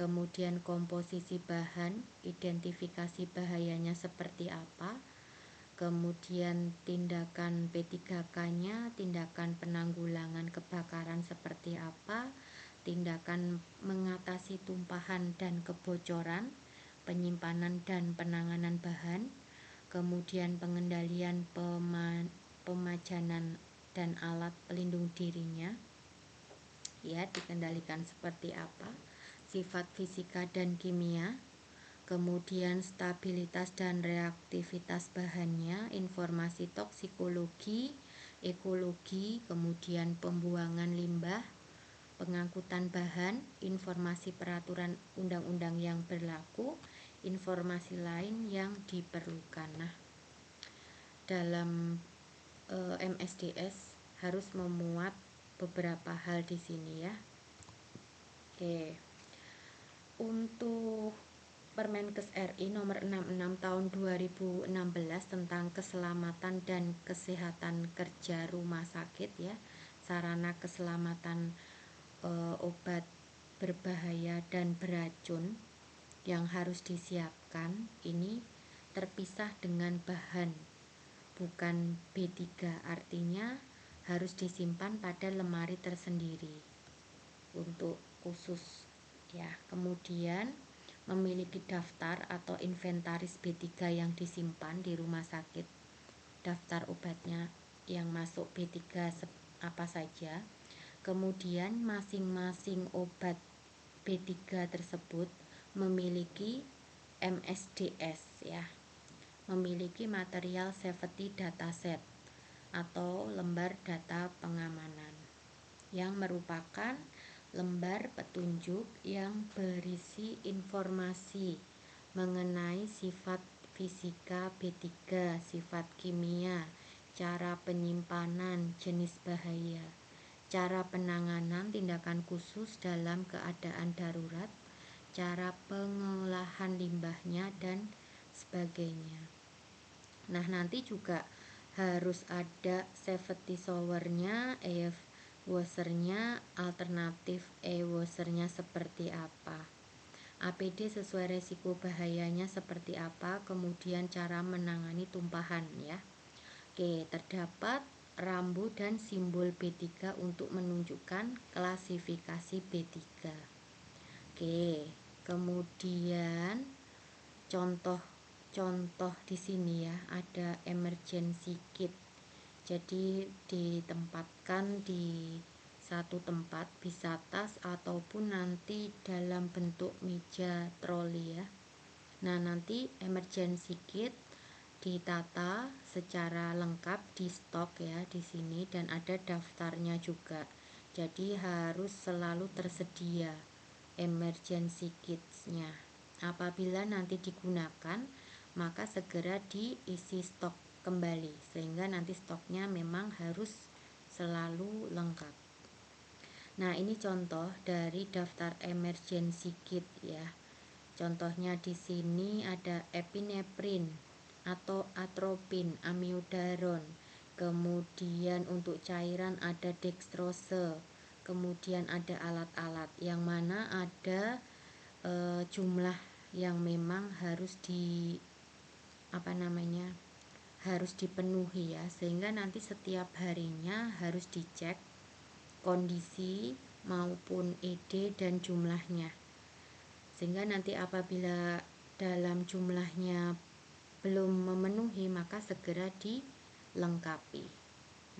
Speaker 1: kemudian komposisi bahan, identifikasi bahayanya seperti apa, kemudian tindakan P3K-nya, tindakan penanggulangan kebakaran seperti apa, tindakan mengatasi tumpahan dan kebocoran, penyimpanan dan penanganan bahan, kemudian pengendalian pemajanan dan alat pelindung dirinya, ya, dikendalikan seperti apa, sifat fisika dan kimia, kemudian stabilitas dan reaktivitas bahannya, informasi toksikologi, ekologi, kemudian pembuangan limbah, pengangkutan bahan, informasi peraturan undang-undang yang berlaku, informasi lain yang diperlukan. Nah, dalam MSDS harus memuat beberapa hal di sini ya. Oke. Untuk Permenkes RI nomor 66 tahun 2016 tentang keselamatan dan kesehatan kerja rumah sakit ya, sarana keselamatan obat berbahaya dan beracun yang harus disiapkan ini terpisah dengan bahan, bukan B3, artinya harus disimpan pada lemari tersendiri untuk khusus ya. Kemudian memiliki daftar atau inventaris B3 yang disimpan di rumah sakit, daftar obatnya yang masuk B3 apa saja. Kemudian masing-masing obat B3 tersebut memiliki MSDS ya, memiliki material safety dataset atau lembar data pengamanan yang merupakan lembar petunjuk yang berisi informasi mengenai sifat fisika B3, sifat kimia, cara penyimpanan, jenis bahaya, cara penanganan tindakan khusus dalam keadaan darurat, cara pengolahan limbahnya, dan sebagainya. Nah, nanti juga harus ada safety showernya, AF washernya, alternatif washernya seperti apa, APD sesuai resiko bahayanya seperti apa, kemudian cara menangani tumpahan ya. Oke, terdapat rambu dan simbol B3 untuk menunjukkan klasifikasi B3. Oke, kemudian contoh di sini ya, ada emergency kit. Jadi ditempatkan di satu tempat, bisa tas ataupun nanti dalam bentuk meja troli ya. Nah, nanti emergency kit ditata secara lengkap di stok ya di sini, dan ada daftarnya juga. Jadi harus selalu tersedia emergency kitsnya. Apabila nanti digunakan, maka segera diisi stok kembali sehingga nanti stoknya memang harus selalu lengkap. Nah, ini contoh dari daftar emergency kit ya. Contohnya di sini ada epineprin atau atropin, amiodaron. Kemudian untuk cairan ada dextrose. Kemudian ada alat-alat yang mana ada jumlah yang memang harus harus dipenuhi ya, sehingga nanti setiap harinya harus dicek kondisi maupun ED dan jumlahnya, sehingga nanti apabila dalam jumlahnya belum memenuhi maka segera dilengkapi.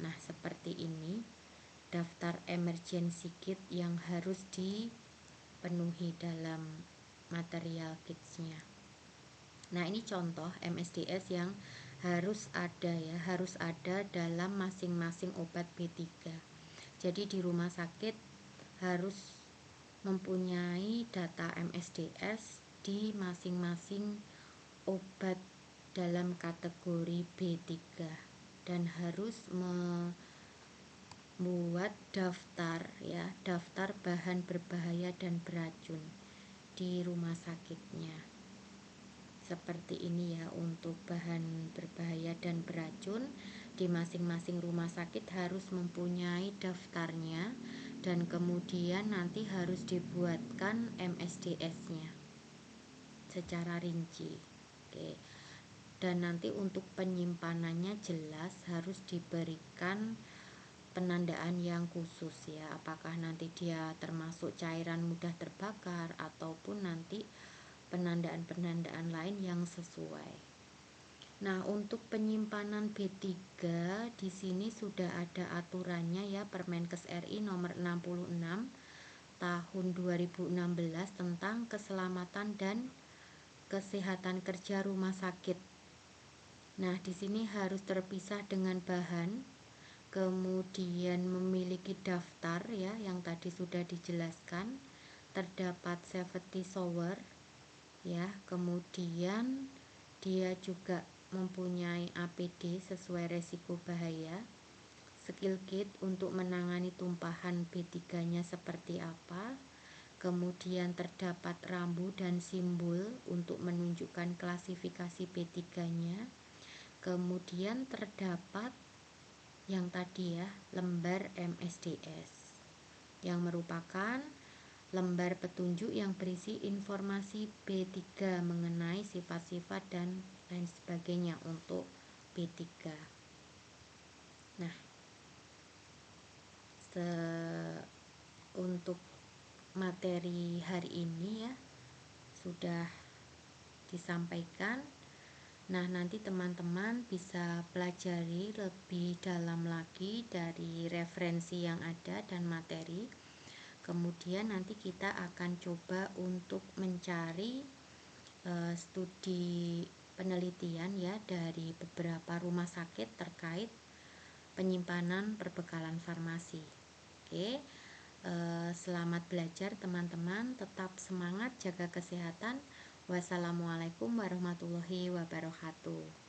Speaker 1: Nah, seperti ini daftar emergency kit yang harus dipenuhi dalam material kitsnya. Nah, ini contoh MSDS yang harus ada ya, harus ada dalam masing-masing obat B3. Jadi di rumah sakit harus mempunyai data MSDS di masing-masing obat dalam kategori B3 dan harus membuat daftar ya, daftar bahan berbahaya dan beracun di rumah sakitnya. Seperti ini ya, untuk bahan berbahaya dan beracun di masing-masing rumah sakit harus mempunyai daftarnya dan kemudian nanti harus dibuatkan MSDS-nya secara rinci. Oke. Dan nanti untuk penyimpanannya jelas harus diberikan penandaan yang khusus ya, apakah nanti dia termasuk cairan mudah terbakar ataupun nanti penandaan-penandaan lain yang sesuai. Nah, untuk penyimpanan B3 di sini sudah ada aturannya ya, Permenkes RI nomor 66 tahun 2016 tentang keselamatan dan kesehatan kerja rumah sakit. Nah, di sini harus terpisah dengan bahan, kemudian memiliki daftar ya yang tadi sudah dijelaskan, terdapat safety shower ya, kemudian dia juga mempunyai APD sesuai resiko bahaya, skill kit untuk menangani tumpahan B3-nya seperti apa, kemudian terdapat rambu dan simbol untuk menunjukkan klasifikasi B3-nya, kemudian terdapat yang tadi ya, lembar MSDS yang merupakan lembar petunjuk yang berisi informasi B3 mengenai sifat-sifat dan lain sebagainya untuk B3. Nah, untuk materi hari ini ya sudah disampaikan. Nah, nanti teman-teman bisa pelajari lebih dalam lagi dari referensi yang ada dan materi. Kemudian nanti kita akan coba untuk mencari studi penelitian ya dari beberapa rumah sakit terkait penyimpanan perbekalan farmasi. Oke. Selamat belajar teman-teman, tetap semangat, jaga kesehatan. Wassalamualaikum warahmatullahi wabarakatuh.